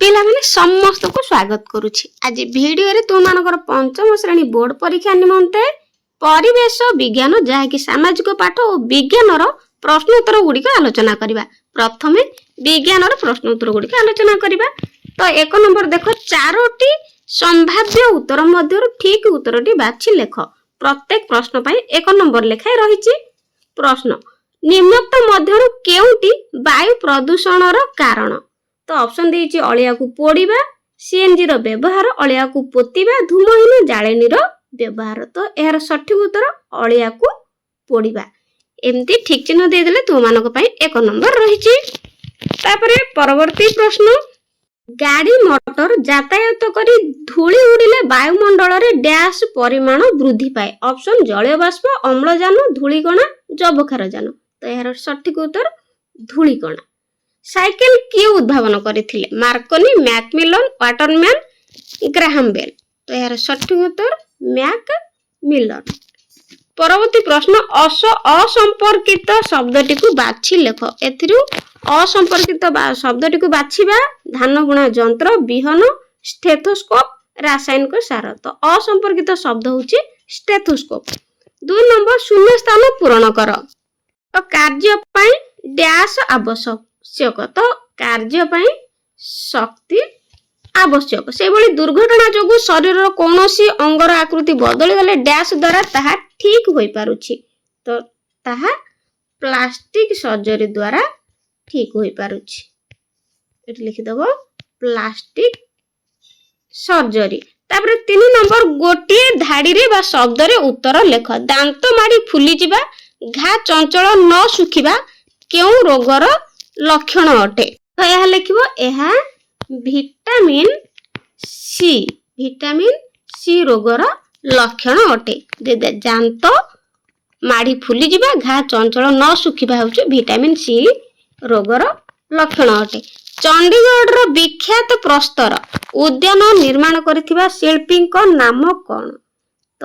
ପିଲାମାନେ ସମସ୍ତଙ୍କୁ ସ୍ୱାଗତ କରୁଛି। ଆଜି ଭିଡିଓରେ ତୁମମାନଙ୍କର ପଞ୍ଚମ ଶ୍ରେଣୀ ବୋର୍ଡ ପରୀକ୍ଷା ନିମନ୍ତେ ପରିବେଶ ବିଜ୍ଞାନ ଯାହାକି ସାମାଜିକ ପାଠ ଓ ବିଜ୍ଞାନର ପ୍ରଶ୍ନୋତ୍ତର ଗୁଡ଼ିକ ଆଲୋଚନା କରିବା। ପ୍ରଥମେ ବିଜ୍ଞାନର ପ୍ରଶ୍ନୋତ୍ତର ଗୁଡ଼ିକ ଆଲୋଚନା କରିବା। ତ 1 ନମ୍ବର ଦେଖ, 4ଟି ସମ୍ଭାବ୍ୟ ଉତ୍ତର ମଧ୍ୟରୁ ଠିକ ଉତ୍ତରଟି ବାଛି ଲେଖ। ପ୍ରତ୍ୟେକ ପ୍ରଶ୍ନ ପାଇଁ 1 ନମ୍ବର ଲେଖାଏ ରହିଛି। ପ୍ରଶ୍ନ, ନିମ୍ନୋକ୍ତ ମଧ୍ୟରୁ କେଉଁଟି ବାୟୁ ପ୍ରଦୂଷଣର କାରଣ? ତ ଅପସନ ଦେଇଛି ଅଳିଆକୁ ପୋଡ଼ିବା, ସିଏନଜି ର ବ୍ୟବହାର, ଅଳିଆକୁ ପୋତିବା, ଧୂମହୀନ ଜାଳେଣୀର ବ୍ୟବହାର। ତ ଏହାର ସଠିକ ଉତ୍ତର ଅଳିଆକୁ ପୋଡ଼ିବା। ଏମିତି ଠିକ ଚିହ୍ନ ଦେଇଦେଲେ ତୁମମାନଙ୍କ ପାଇଁ 1 ନମ୍ବର ରହିଛି। ତାପରେ ପରବର୍ତ୍ତୀ ପ୍ରଶ୍ନ, ଗାଡ଼ି ମଟର ଯାତାୟାତ କରି ଧୂଳି ଉଡ଼ିଲେ ବାୟୁମଣ୍ଡଳରେ ଡ୍ୟାସ୍ ପରିମାଣ ବୃଦ୍ଧି ପାଏ। ଅପସନ ଜଳୀୟ ବାଷ୍ପ, ଅମ୍ଳଜାନ, ଧୂଳିକଣା, ଯବକ୍ଷାରଜାନ। ତ ଏହାର ସଠିକ ଉତ୍ତର ଧୂଳିକଣା। ସାଇକେଲ କିଏ ଉଦ୍ଭାବନ କରିଥିଲେ? ମାର୍କୋନି, ମ୍ୟାକମିଲନ, ୱାଟରମ୍ୟାନ, ଗ୍ରାହାମ ବେଲ। ତ ଏହାର ସଠିକ ଉତ୍ତର ମ୍ୟାକମିଲନ। ପରବର୍ତ୍ତୀ ପ୍ରଶ୍ନ, ଅସମ୍ପର୍କିତ ଶବ୍ଦଟିକୁ ବାଛି ଲେଖ। ଏଥିରୁ ଅସମ୍ପର୍କିତ ଶବ୍ଦଟିକୁ ବାଛିବା। ଧାନ ବୁଣା ଯନ୍ତ୍ର, ବିହନ, ଷ୍ଟେଥୋସ୍କୋପ, ରାସାୟନିକ ସାର। ତ ଅସମ୍ପର୍କିତ ଶବ୍ଦ ହେଉଛି ଷ୍ଟେଥୋସ୍କୋପ। 2 ନମ୍ବର, ଶୂନ୍ୟ ସ୍ଥାନ ପୂରଣ କର। ତ କାର୍ଯ୍ୟ ପାଇଁ ଡ୍ୟାସ୍ ଆବଶ୍ୟକ। ତ କାର୍ଯ୍ୟ ପାଇଁ ଶକ୍ତି ଆବଶ୍ୟକ। ସେଭଳି ଦୁର୍ଘଟଣା ଯୋଗୁଁ ଶରୀରର କୌଣସି ଅଙ୍ଗର ଆକୃତି ବଦଳିଗଲେ ଡ୍ୟାସ୍ ଦ୍ୱାରା ତାହା ଠିକ ହୋଇପାରୁଛି। ତ ତାହା ପ୍ଲାଷ୍ଟିକ ସର୍ଜରୀ ଦ୍ୱାରା ଠିକ ହୋଇପାରୁଛି। ଏଠି ଲେଖିଦେବ ପ୍ଲାଷ୍ଟିକ ସର୍ଜରୀ। ତାପରେ 3 ନମ୍ବର, ଗୋଟିଏ ଧାଡ଼ିରେ ବା ଶବ୍ଦରେ ଉତ୍ତର ଲେଖ। ଦାନ୍ତ ମାଡ଼ି ଫୁଲିଯିବା, ଘା ଚଞ୍ଚଳ ନ ଶୁଖିବା କେଉଁ ରୋଗର ଲକ୍ଷଣ ଅଟେ? ତ ଏହା ଲେଖିବ, ଏହା ଭିଟାମିନ ସି ରୋଗର ଲକ୍ଷଣ ଅଟେ। ଦାନ୍ତ ମାଡ଼ି ଫୁଲିଯିବା, ଘା ଚଞ୍ଚଳ ନ ଶୁଖିବା ହେଉଛି ଭିଟାମିନ ସି ରୋଗର ଲକ୍ଷଣ ଅଟେ। ଚଣ୍ଡିଗଡ଼ର ବିଖ୍ୟାତ ପ୍ରସ୍ତର ଉଦ୍ୟାନ ନିର୍ମାଣ କରିଥିବା ଶିଳ୍ପୀଙ୍କ ନାମ କ'ଣ? ତ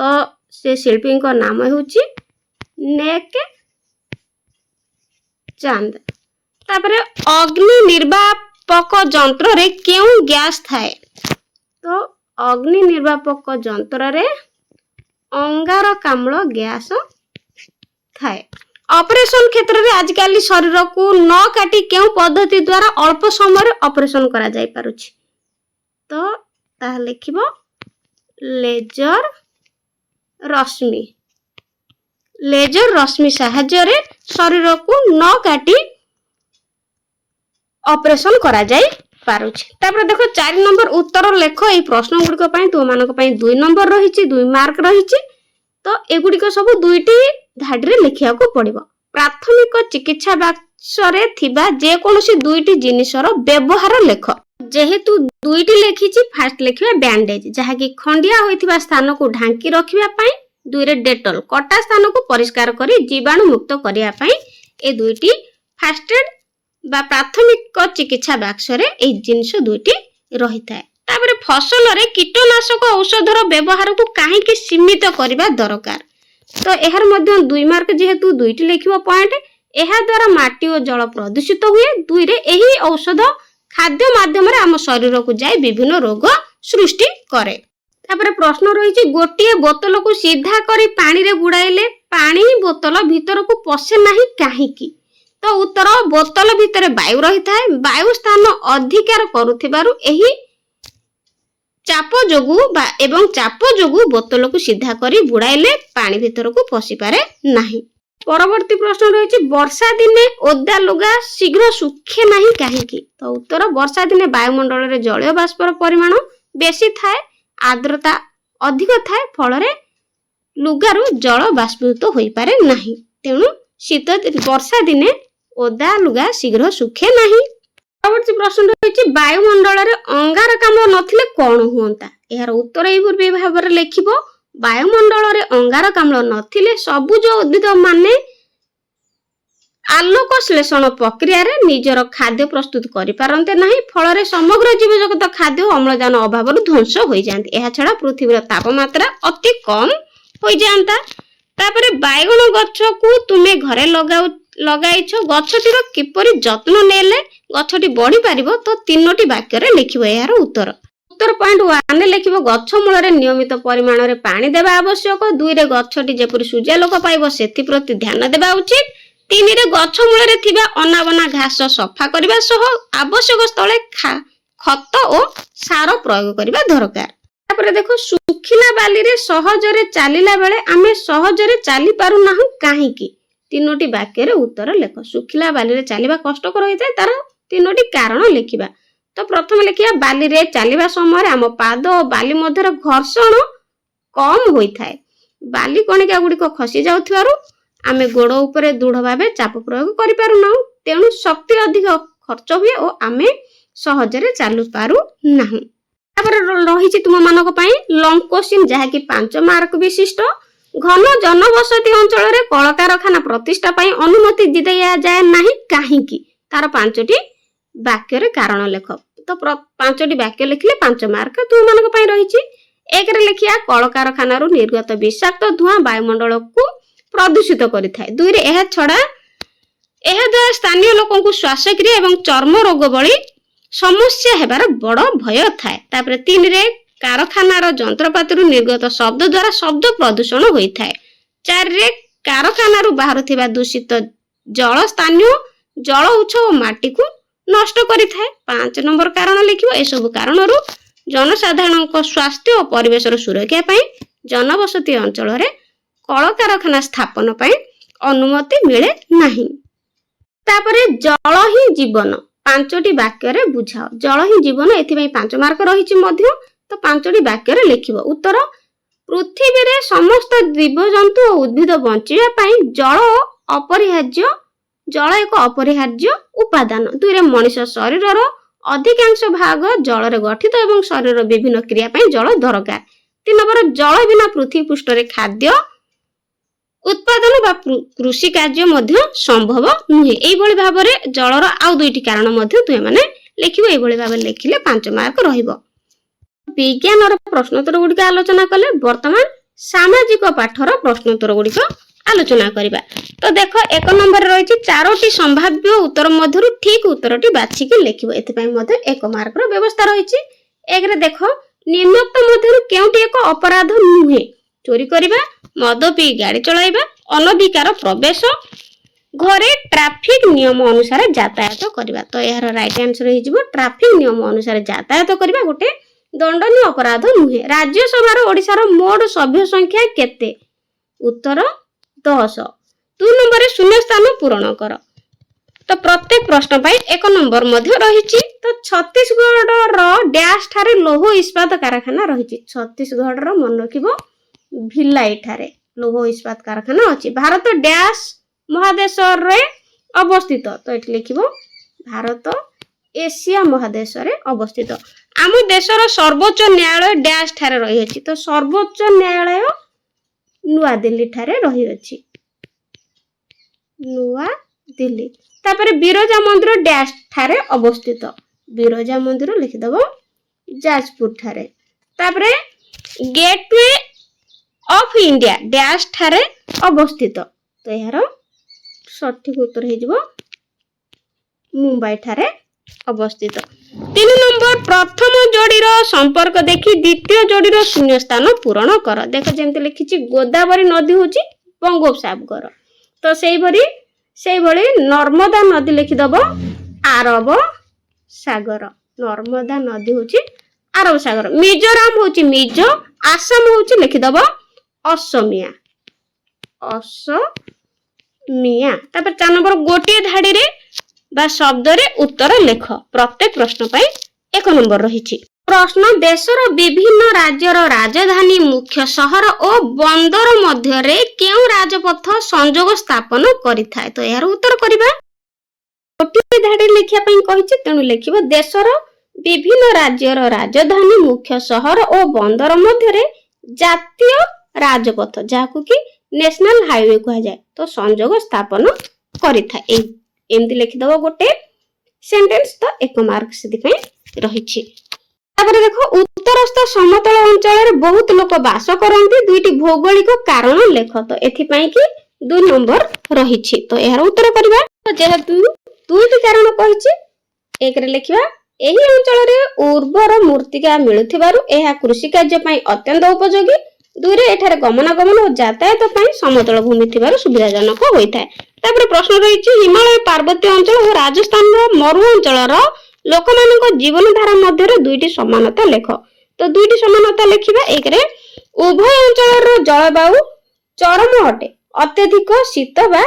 ସେ ଶିଳ୍ପୀଙ୍କ ନାମ ହେଉଛି ନେକ ଚାନ୍ଦ। ତାପରେ ଅଗ୍ନି ନିର୍ବାପକ ଯନ୍ତ୍ରରେ କେଉଁ ଗ୍ୟାସ୍ ଥାଏ? ତ ଅଗ୍ନି ନିର୍ବାପକ ଯନ୍ତ୍ରରେ ଅଙ୍ଗାରକାମ୍ଳ ଗ୍ୟାସ୍ ଥାଏ। ଅପରେସନ କ୍ଷେତ୍ରରେ ଆଜିକାଲି ଶରୀରକୁ ନ କାଟି କେଉଁ ପଦ୍ଧତି ଦ୍ୱାରା ଅଳ୍ପ ସମୟରେ ଅପରେସନ କରାଯାଇ ପାରୁଛି? ତ ତାହା ଲେଖିବ ଲେଜର ରଶ୍ମି। ଲେଜର ରଶ୍ମି ସାହାଯ୍ୟରେ ଶରୀରକୁ ନ କାଟି ଅପରେସନ କରାଯାଇ ପାରୁଛି। ତାପରେ ଦେଖ 4 ନମ୍ବର, ଉତ୍ତର ଲେଖ। ଏହି ପ୍ରଶ୍ନ ଗୁଡ଼ିକ ପାଇଁ ତୁମମାନଙ୍କ ପାଇଁ 2 ନମ୍ବର ରହିଛି, 2 ମାର୍କ ରହିଛି। ତ ଏଗୁଡ଼ିକ ସବୁ 2ଟି ଧାଡ଼ିରେ ଲେଖିବାକୁ ପଡ଼ିବ। ପ୍ରାଥମିକ ଚିକିତ୍ସା ବାକ୍ସରେ ଥିବା ଯେକୌଣସି 2ଟି ଜିନିଷର ବ୍ୟବହାର ଲେଖ। ଯେହେତୁ 2ଟି ଲେଖିଛି, ଫାଷ୍ଟ ଲେଖିବା ବ୍ୟାଣ୍ଡେଜ, ଯାହାକି ଖଣ୍ଡିଆ ହୋଇଥିବା ସ୍ଥାନକୁ ଢାଙ୍କି ରଖିବା ପାଇଁ। 2ରେ ଡେଟଲ, କଟା ସ୍ଥାନକୁ ପରିଷ୍କାର କରି ଜୀବାଣୁ ମୁକ୍ତ କରିବା ପାଇଁ। ଏ 2ଟି ଫାଷ୍ଟ ଏଡ୍ ବା ପ୍ରାଥମିକ ଚିକିତ୍ସା ବାକ୍ସରେ ଏହି ଜିନିଷ 2ଟି ରହିଥାଏ। ତାପରେ ଫସଲରେ କୀଟନାଶକ ଔଷଧର ବ୍ୟବହାରକୁ କାହିଁକି ସୀମିତ କରିବା ଦରକାର? ତ ଏହାର ମଧ୍ୟ 2 ମାର୍କ, ଯେହେତୁ 2ଟି ଲେଖିବ ପଏଣ୍ଟ। ଏହା ଦ୍ୱାରା ମାଟି ଓ ଜଳ ପ୍ରଦୂଷିତ ହୁଏ। 2ରେ ଏହି ଔଷଧ ଖାଦ୍ୟ ମାଧ୍ୟମରେ ଆମ ଶରୀରକୁ ଯାଇ ବିଭିନ୍ନ ରୋଗ ସୃଷ୍ଟି କରେ। ତାପରେ ପ୍ରଶ୍ନ ରହିଛି, ଗୋଟିଏ ବୋତଲକୁ ସିଧା କରି ପାଣିରେ ବୁଡ଼ାଇଲେ ପାଣି ବୋତଲ ଭିତରକୁ ପଶେ ନାହିଁ କାହିଁକି? ତ ଉତ୍ତର, ବୋତଲ ଭିତରେ ବାୟୁ ରହିଥାଏ। ବାୟୁ ସ୍ଥାନ ଅଧିକାର କରୁଥିବାରୁ ଏହି ଚାପ ଯୋଗୁ ବୋତଲକୁ ସିଧା କରି ବୁଡ଼ାଇଲେ ପାଣି ଭିତରକୁ ପଶିପାରେ ନାହିଁ। ପରବର୍ତ୍ତୀ ପ୍ରଶ୍ନ ରହିଛି, ବର୍ଷା ଦିନେ ଓଦା ଲୁଗା ଶୀଘ୍ର ଶୁଖେ ନାହିଁ କାହିଁକି? ତ ଉତ୍ତର, ବର୍ଷା ଦିନେ ବାୟୁମଣ୍ଡଳରେ ଜଳୀୟ ବାଷ୍ପର ପରିମାଣ ବେଶୀ ଥାଏ, ଆର୍ଦ୍ରତା ଅଧିକ ଥାଏ, ଫଳରେ ଲୁଗାରୁ ଜଳ ବାଷ୍ପୀଭୂତ ହୋଇପାରେ ନାହିଁ। ତେଣୁ ବର୍ଷା ଦିନେ ଓଦା ଲୁଗା ଶୀଘ୍ର ଶୁଖେ ନାହିଁ। ପରବର୍ତ୍ତୀ ପ୍ରଶ୍ନ ରହିଛି, ବାୟୁମଣ୍ଡଳରେ ଅଙ୍ଗାରକାମ୍ଳ ନଥିଲେ କ'ଣ ହୁଅନ୍ତା? ଏହାର ଉତ୍ତର ଏହିପରି ଭାବରେ ଲେଖିବ, ବାୟୁମଣ୍ଡଳରେ ଅଙ୍ଗାରକାମ୍ଳ ନଥିଲେ ସବୁଜ ଉଦ୍ଭିଦ ମାନେ ଆଲୋକ ଶ୍ଳେଷଣ ପ୍ରକ୍ରିୟାରେ ନିଜର ଖାଦ୍ୟ ପ୍ରସ୍ତୁତ କରିପାରନ୍ତେ ନାହିଁ, ଫଳରେ ସମଗ୍ର ଜୀବଜଗତ ଖାଦ୍ୟ ଓ ଅମ୍ଳଜାନ ଅଭାବରୁ ଧ୍ୱଂସ ହୋଇଯାଆନ୍ତି। ଏହା ଛଡ଼ା ପୃଥିବୀର ତାପମାତ୍ରା ଅତି କମ୍ ହୋଇଯାଆନ୍ତା। ତାପରେ ବାଇଗଣ ଗଛକୁ ତୁମେ ଘରେ ଲଗାଇଛ ଗଛଟିର କିପରି ଯତ୍ନ ନେଲେ ଗଛଟି ବଢି ପାରିବ ତ 3ଟି ବାକ୍ୟରେ ଲେଖିବ ଏହାର ଉତ୍ତର। ଉତ୍ତର ପଏଣ୍ଟ 1 ଲେଖିବ ଗଛ ମୂଳରେ ନିୟମିତ ପରିମାଣରେ ପାଣି ଦେବା ଆବଶ୍ୟକ। 2ରେ ଗଛଟି ଯେପରି ସୂର୍ଯ୍ୟାଲୋକ ପାଇବ ସେଥିପ୍ରତି ଧ୍ୟାନ ଦେବା ଉଚିତ। 3ରେ ଗଛ ମୂଳରେ ଥିବା ଅନାବନା ଘାସ ସଫା କରିବା ସହ ଆବଶ୍ୟକ ସ୍ଥଳେ ଖତ ଓ ସାର ପ୍ରୟୋଗ କରିବା ଦରକାର। ତାପରେ ଦେଖ ଶୁଖିଲା ବାଲିରେ ସହଜରେ ଚାଲିଲା ବେଳେ ଆମେ ସହଜରେ ଚାଲି ପାରୁନାହୁଁ କାହିଁକି? 3ଟି ବାକ୍ୟରେ ଉତ୍ତର ଲେଖ। ଶୁଖିଲା ବାଲିରେ ଚାଲିବା କଷ୍ଟକର ହୋଇଥାଏ ତାର 3ଟି କାରଣ ଲେଖିବା। ତ ପ୍ରଥମେ ଲେଖିବା ବାଲିରେ ଚାଲିବା ସମୟରେ ଆମ ପାଦ ଓ ବାଲି ମଧ୍ୟରେ ଘର୍ଷଣ କମ ହୋଇଥାଏ। ବାଲି କଣିକା ଗୁଡିକ ଖସି ଯାଉଥିବାରୁ ଆମେ ଗୋଡ ଉପରେ ଦୃଢ ଭାବେ ଚାପ ପ୍ରୟୋଗ କରିପାରୁନାହୁଁ। ତେଣୁ ଶକ୍ତି ଅଧିକ ଖର୍ଚ୍ଚ ହୁଏ ଓ ଆମେ ସହଜରେ ଚାଲୁ ପାରୁ ନାହୁଁ। ତାପରେ ରହିଛି ତୁମ ମାନଙ୍କ ପାଇଁ ଲଙ୍ଗ କ୍ୱେଶ୍ଚିନ୍ ଯାହାକି 5 ମାର୍କ ବିଶିଷ୍ଟ। ଘନ ଜନବସତି ଅଞ୍ଚଳରେ କଳକାରଖାନା ପ୍ରତିଷ୍ଠା ପାଇଁ ଅନୁମତି ଦିଆଯାଏ ନାହିଁ କାହିଁକି? ତାର 5ଟି ବାକ୍ୟରେ କାରଣ ଲେଖ। ତ 5ଟି ବାକ୍ୟ ଲେଖିଲେ 5 ମାର୍କ ତୁମ ମାନଙ୍କ ପାଇଁ ରହିଛି। 1ରେ ଲେଖିବା କଳକାରଖାନାରୁ ନିର୍ଗତ ବିଷାକ୍ତ ଧୂଆଁ ବାୟୁମଣ୍ଡଳକୁ ପ୍ରଦୂଷିତ କରିଥାଏ। 2ରେ ଏହା ଦ୍ୱାରା ସ୍ଥାନୀୟ ଲୋକଙ୍କୁ ଶ୍ୱାସକ୍ରିୟା ଏବଂ ଚର୍ମ ରୋଗ ଭଳି ସମସ୍ୟା ହେବାର ବଡ ଭୟ ଥାଏ। ତାପରେ 3ରେ କାରଖାନାର ଯନ୍ତ୍ରପାତିରୁ ନିର୍ଗତ ଶବ୍ଦ ଦ୍ୱାରା ଶବ୍ଦ ପ୍ରଦୂଷଣ ହୋଇଥାଏ। 4ରେ କାରଖାନାରୁ ବାହାରୁଥିବା ଦୂଷିତ ଜଳ ସ୍ଥାନୀୟ ଜଳ ଉତ୍ସ ଓ ମାଟିକୁ ନଷ୍ଟ କରିଥାଏ। 5 ନମ୍ବର କାରଣ ଲେଖିବ। ଏସବୁ କାରଣରୁ ଜନସାଧାରଣଙ୍କ ସ୍ୱାସ୍ଥ୍ୟ ଓ ପରିବେଶର ସୁରକ୍ଷା ପାଇଁ ଜନବସତି ଅଞ୍ଚଳରେ କଳକାରଖାନା ସ୍ଥାପନ ପାଇଁ ଅନୁମତି ମିଳେ ନାହିଁ। ତାପରେ ଜଳ ହିଁ ଜୀବନ 5ଟି ବାକ୍ୟରେ ବୁଝାଅ। ଜଳ ହିଁ ଜୀବନ ଏଥିପାଇଁ 5 ମାର୍କ ରହିଛି ମଧ୍ୟ। ତ 5ଟି ବାକ୍ୟରେ ଲେଖିବ। ଉତ୍ତର ପୃଥିବୀରେ ସମସ୍ତ ଜୀବଜନ୍ତୁ ଓ ଉଦ୍ଭିଦ ବଞ୍ଚିବା ପାଇଁ ଜଳ ଏକ ଅପରିହାର୍ଯ୍ୟ ଉପାଦାନ। 2ରେ ମଣିଷ ଶରୀରର ଅଧିକାଂଶ ଭାଗ ଜଳରେ ଗଠିତ ଏବଂ ଶରୀରର ବିଭିନ୍ନ କ୍ରିୟା ପାଇଁ ଜଳ ଦରକାର। 3 ନମ୍ବର ଜଳ ବିନା ପୃଥିବୀ ପୃଷ୍ଠରେ ଖାଦ୍ୟ ଉତ୍ପାଦନ ବା କୃଷି କାର୍ଯ୍ୟ ମଧ୍ୟ ସମ୍ଭବ ନୁହେଁ। ଏଇଭଳି ଭାବରେ ଜଳର ଆଉ 2ଟି କାରଣ ମଧ୍ୟ ତୁମେ ମାନେ ଲେଖିବ। ଏଇଭଳି ଭାବରେ ଲେଖିଲେ 5 ମାର୍କ ରହିବ। ବିଜ୍ଞାନର ପ୍ରଶ୍ନୋତ୍ତର ଗୁଡିକ ଆଲୋଚନା କଲେ ବର୍ତ୍ତମାନ ସାମାଜିକ ପାଠର ପ୍ରଶ୍ନୋତ୍ତର ଗୁଡିକ ଆଲୋଚନା କରିବା। ତ ଦେଖ 1 ନମ୍ବରରେ ରହିଛି 4ଟି ସମ୍ଭାବ୍ୟ ଉତ୍ତର ମଧ୍ୟରୁ ଠିକ ଉତ୍ତରଟି ବାଛିକି ଲେଖିବ। ଏଥିପାଇଁ ମଧ୍ୟ 1 ମାର୍କର ବ୍ୟବସ୍ଥା ରହିଛି। 1ରେ ଦେଖ ନିମ୍ନୋକ୍ତ ମଧ୍ୟରୁ କେଉଁଟି ଏକ ଅପରାଧ ନୁହେଁ? ଚୋରି କରିବା, ମଦ ପିଇ ଗାଡି ଚଳାଇବା, ଅନଧିକାର ପ୍ରବେଶ, ଘରେ ଟ୍ରାଫିକ ନିୟମ ଅନୁସାରେ ଯାତାୟାତ କରିବା। ତ ଏହାର ରାଇଟ ଆନ୍ସର ହେଇଯିବ ଟ୍ରାଫିକ ନିୟମ ଅନୁସାରେ ଯାତାୟାତ କରିବା ଗୋଟେ ଦଣ୍ଡନୀୟ ଅପରାଧ ନୁହେଁ। ରାଜ୍ୟସଭାର ଓଡ଼ିଶାର ମୋଟ ସଭ୍ୟ ସଂଖ୍ୟା କେତେ? ଉତ୍ତର 10। 2 ନମ୍ବରରେ ଶୂନ୍ୟ ସ୍ଥାନ ପୂରଣ କର। ତ ପ୍ରତ୍ୟେକ ପ୍ରଶ୍ନ ପାଇଁ 1 ନମ୍ବର ମଧ୍ୟ ରହିଛି। ତ ଛତିଶଗଡ଼ର ଡ୍ୟାଶ ଠାରେ ଲୌହ ଇସ୍ପାତ କାରଖାନା ରହିଛି। ଛତିଶଗଡ଼ର ମନେ ରଖିବ ଭିଲାଇ ଠାରେ ଲୌହ ଇସ୍ପାତ କାରଖାନା ଅଛି। ଭାରତ ଡ୍ୟାଶ ମହାଦେଶରେ ଅବସ୍ଥିତ। ତ ଏଠି ଲେଖିବ ଭାରତ ଏସିଆ ମହାଦେଶରେ ଅବସ୍ଥିତ। ଆମ ଦେଶର ସର୍ବୋଚ୍ଚ ନ୍ୟାୟାଳୟ ଡ୍ୟାଶ ଠାରେ ରହିଅଛି। ତ ସର୍ବୋଚ୍ଚ ନ୍ୟାୟାଳୟ ନୂଆଦିଲ୍ଲୀ ଠାରେ ରହିଅଛି। ନୂଆଦିଲ୍ଲୀ। ତାପରେ ବିରଜା ମନ୍ଦିର ଡ୍ୟାଶ ଠାରେ ଅବସ୍ଥିତ। ବିରଜା ମନ୍ଦିର ଲେଖିଦବ ଯାଜପୁର ଠାରେ। ତାପରେ ଗେଟୱେ ଅଫ ଇଣ୍ଡିଆ ଡ୍ୟାଶ ଠାରେ ଅବସ୍ଥିତ। ତ ଏହାର ସଠିକ ଉତ୍ତର ହେଇଯିବ ମୁମ୍ବାଇ ଠାରେ ଅବସ୍ଥିତ। 3 ନମ୍ବର ପ୍ରଥମ ଯୋଡିର ସମ୍ପର୍କ ଦେଖି ଦ୍ୱିତୀୟ ଯୋଡିର ଶୂନ୍ୟ ସ୍ଥାନ ପୂରଣ କର। ଦେଖ ଯେମିତି ଲେଖିଛି ଗୋଦାବରୀ ନଦୀ ହଉଛି ବଙ୍ଗୋପସାଗର। ତ ସେଇଭଳି ନର୍ମଦା ନଦୀ ଲେଖିଦବ ଆରବ ସାଗର। ନର୍ମଦା ନଦୀ ହଉଛି ଆରବ ସାଗର। ମିଜୋରାମ ହଉଛି ମିଜୋ, ଆସାମ ହଉଛି ଲେଖିଦବ ଅସମିଆ। ତାପରେ 4 ନମ୍ବର ଗୋଟିଏ ଧାଡିରେ ବା ଶବ୍ଦରେ ଉତ୍ତର ଲେଖ। ପ୍ରତ୍ୟେକ ପ୍ରଶ୍ନ ପାଇଁ 1 ନମ୍ବର ରହିଛି। ପ୍ରଶ୍ନ ଦେଶର ବିଭିନ୍ନ ରାଜ୍ୟର ରାଜଧାନୀ ମୁଖ୍ୟ ସହର ଓ ବନ୍ଦର ମଧ୍ୟରେ କେଉଁ ରାଜପଥ ସଂଯୋଗ ସ୍ଥାପନ କରିଥାଏ? ତ ଏହାର ଉତ୍ତର କରିବା। ଗୋଟିଏ ଧାଡିରେ ଲେଖିବା ପାଇଁ କହିଛି ତେଣୁ ଲେଖିବ ଦେଶର ବିଭିନ୍ନ ରାଜ୍ୟର ରାଜଧାନୀ ମୁଖ୍ୟ ସହର ଓ ବନ୍ଦର ମଧ୍ୟରେ ଜାତୀୟ ରାଜପଥ ଯାହାକୁ କି ନ୍ୟାସନାଲ ହାଇୱେ କୁହାଯାଏ ତ ସଂଯୋଗ ସ୍ଥାପନ କରିଥାଏ। ଏମିତି ଲେଖିଦବ ଗୋଟେ ସେଣ୍ଟେନ୍ସ। ତ 1 ମାର୍କ ସେଥିପାଇଁ ରହିଛି। ତାପରେ ଦେଖ ଉତ୍ତରସ୍ଥ ସମତଳ ଅଞ୍ଚଳରେ ବହୁତ ଲୋକ ବାସ କରନ୍ତି। 2ଟି ଭୌଗୋଳିକ କାରଣ ଲେଖ। ତ ଏଥିପାଇଁ କି 2 ନମ୍ବର रही। तो यार उत्तर करबा जेहेतु दुईटी कारण कहिछि एकरे लिखिबा एही अंचल रे उर्वर मृत्तिका मिलुथिबारु एहा कृषि कार्य पई अत्यंत उपयोगी। दुईरे एठारे गमनागमन और यातायात पई समतल भूमि थिबारु सुविधाजनक होइथाय। तापर प्रश्न रहिछि हिमालय पार्वत्य अंचल और राजस्थान रो मरु अंचल रो लोकमानक जीवन धारा मध्य दुईटी समानता लेख। तो दुईटी समानता लिखिबा एकरे उभय अंचल रो जलवायु चरम अटे अत्यधिक शीत बा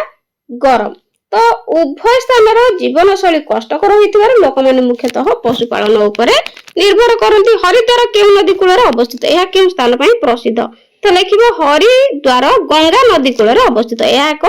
गरम। तो उभय स्थान जीवन शैली कष्टकर होइथिबार लोक माने मुख्यतः पशुपालन उपरे निर्भर करती। हरिद्वार केउ नदी कूल अवस्थित यह केउ स्थान पई प्रसिद्ध। तो लिखिबो हरिद्वार गंगा नदी कूल अवस्थित यह एक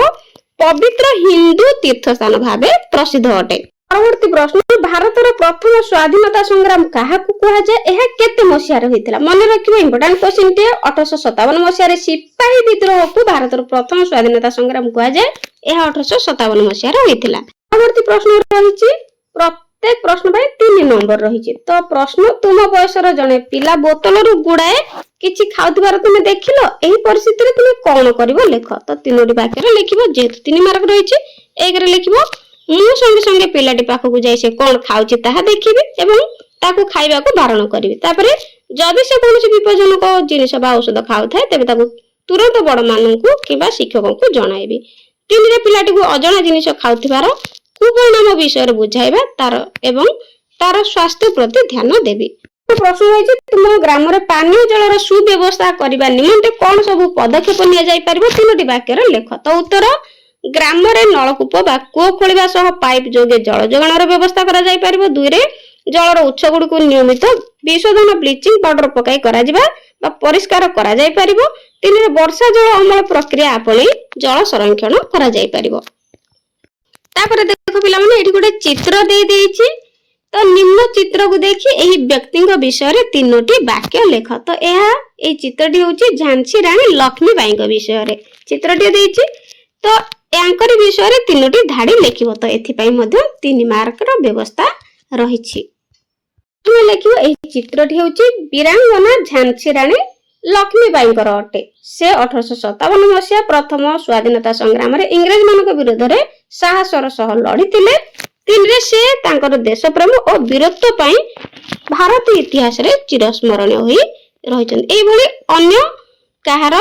पवित्र हिंदू तीर्थ स्थान भावे प्रसिद्ध अटे। परवर्ती प्रश्न भारतर प्रथम स्वाधीनता संग्राम काहाकू कहा जाय एहा केते मसिया रे होइतिला मन रखिबो इंपोर्टेंट क्वेश्चन टे 1857 मसिया रे सिपाही विद्रोह को भारतर प्रथम स्वाधीनता संग्राम कहा जाय एहा 1857 मसिया रे होइतिला। परवर्ती प्रश्न रहिछि प्रत्येक प्रश्न पई 3 नंबर रहिछि। तो प्रश्न तुम बयसर जने पिला बोतल रु गुडाए किछि खाउथिबार तुमे देखिलो एही परिस्थिति रे तुमे कोन करिवो लेख। तो तीनोटी वाक्य रे लिखिबो जेतु 3 मार्क रहिछि एक रे लिखिबो मु संगे संगे पिलाटी पाखकु जाई से कोन खाउछि ताहा देखिबि एवं ताकु खाइबा को बारण करिवि। तापरे जदि से कोनोसी विपज्जनक जिनिस बा औषध खाउथाय तबे ताकु तुरंत बड़ माननकु किबा शिक्षककु जणाइबि। तीन रे पिलाटी को अजणा जिनिस खाउथिबार कुपरिणाम विषय बुझाइबा तार एवं तार स्वास्थ्य प्रति ध्यान देबि। प्रश्न होइछि तुम ग्राम रे पानी जल रो सुव्यवस्था करिबा निमंते कोन सब पदक्षेप निया जाय परिबो तीनोटी वाक्य रे लेख। तो उत्तर ग्राम रे नलकूप बा कूप खोलिबा सह पाइप जोगे जल जोगाणर व्यवस्था करा जाय परिबो। दुई रे जलर उत्स गुडी को नियमित विशोधन ब्लीचिंग पाउडर पकाई करा जिबा बा परिष्कार करा जाय परिबो। तीन रे वर्षा जल अमल प्रक्रिया आपणी जल संरक्षण करा जाय परिबो। तापर देखो पिला माने एठी गोटे चित्र दे देछि। तो निम्न चित्र को देखि एही व्यक्ति विषय रे तीनोटी वाक्य लेख। तो एहा ए चित्रटी होछि झांसी रानी लक्ष्मी बाई विषय रे चित्रटी देछि। तो यांकर विषय रे तीनोटी धाडी लेखिबो। तो एथि पई मध्ये 3 मार्क रो व्यवस्था रहिछि। तुम लेखिबो एही चित्रटी होछि वीरांगना झांसी रानी लक्ष्मी बाई अटे। से 1857 मसिया प्रथम स्वाधीनता संग्राम रे इंग्रज मानक विरोध रे साहसर सह लढितिले। तीन रे से तांकर देश प्रेम और वीरत्व पई भारतीय इतिहास रे चिरस्मरणीय होई रहिछन। एई भली अन्य कहार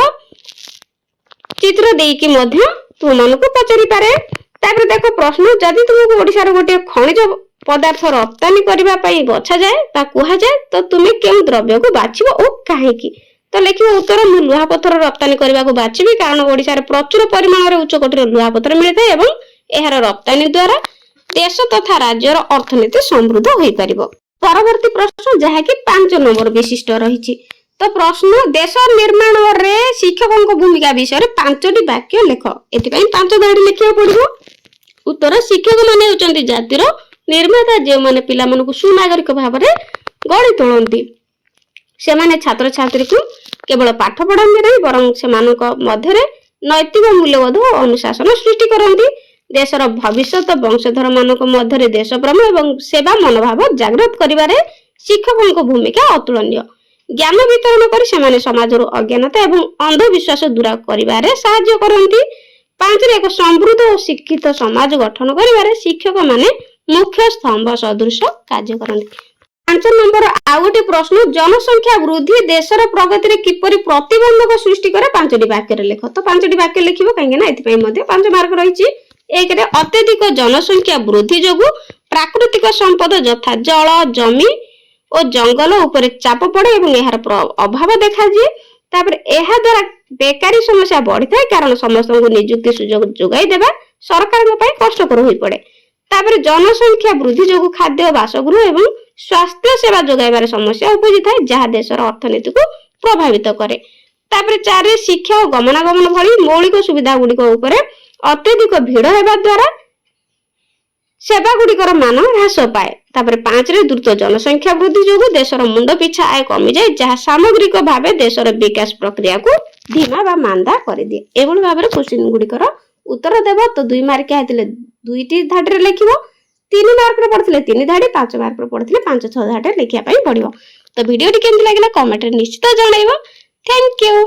चित्र देई कि मध्ये तुमनको पचारि पारे। तापर देखो प्रश्न जदि तुमको ओडिसा रो गोटे खनिज पदार्थ रप्तानी करबा पई बछा जाय ता कुहा जाय तो तुमे केउ द्रव्य को बाछिबो ओ काहे की। तो लिखिबो उत्तर मु लुहा पत्थर रप्तानी करबा को बाछिबी कारण ओडिसा रे प्रचुर परिमाण रे उच्च कोटिर लुहा पत्थर मिलथाय एवं एहार रप्तानी द्वारा देश तथा राज्यर अर्थनीति समृद्ध होई परिबो। परवर्ती प्रश्न जहा कि 5 नंबर विशिष्ट रहिछि। तो प्रश्न देश निर्माण रे शिक्षकक भूमिका विषय रे 5टी वाक्य लेख। एथि पई 5 धाडी लिखिया पड़िबो। उत्तर शिक्षक माने होचंती जातिर निर्माता जे माने पिला मानकु सुनागरिक भाव रे गढी तोळंती। से माने छात्र छात्री को केवल पाठ पढ़ाते नहीं बरं से मानक मध्य रे नैतिक मूल्यबोध और अनुशासन सृष्टि करंती। देशर भविष्यत वंशधर मानक मध्य रे देश प्रेम एवं सेवा मनोभाव जागृत करिवारे शिक्षकक भूमिका अतुलनीय। ज्ञान वितरण कर से समाज अज्ञानता एवं अंधविश्वास दूर करिवारे सहायता करंती। 5 रे एक समृद्ध और शिक्षित समाज गठन करिवारे शिक्षक माने मुख्य स्तंभ सदृश कार्य करंती। 5 नंबर आ गोटे प्रश्न जनसंख्या वृद्धि देशर प्रगति रे किपरि प्रतिबंधक सृष्टि करे 5टी वाक्य रे लेख। तो 5टी वाक्य लिखिबो काहे ना एथि पई मध्ये 5 मार्क रहिछि। एक रे अत्यधिक जनसंख्या वृद्धि जोगु प्राकृतिक संपद यथा जल जमी और जंगल ऊपर चाप पड़े एवं एहार अभाव देखा दिए। तापर एहा द्वारा बेकारी समस्या बढ़ी थाए कारण समस्त को नियुक्ति सुयोग जोगाई देबा सरकार पई कष्टकर होई पड़े। तापर जनसंख्या वृद्धि जोगु खाद्य बासगृह एवं स्वास्थ्य सेवा जोगाइबार समस्या उपजी थाए जहाँ देशर अर्थनीति को प्रभावित करे। तापर 4 शिक्षा और गमनागमन भली मौलिक सुविधा गुड़िक उपरे अत्यधिक भीड़ हेबा द्वारा सेवा गुड़िकर मान ह्रास पाए। तापर 5 रे द्रुत जनसंख्या वृद्धि जोगु देशर मुंड पिछा आय कमी जाए जहाँ सामग्रिक भावे देशर विकास प्रक्रिया को धीमा बा मांदा कर दिए। एभली भाबरे क्वेश्चन गुड़िकर उत्तर देबो। तो 2 मार्क आइतिले 2टी धाडी रे लिखिबो। 3 मार्क रे पड़थिले 3 धाडी 5 मार्क रे पड़थिले 5-6 धाडी लिखिया पई पड़िबो। तो वीडियो टी केमति लागला कमेंट रे निश्चित जणाइबो। Thank you.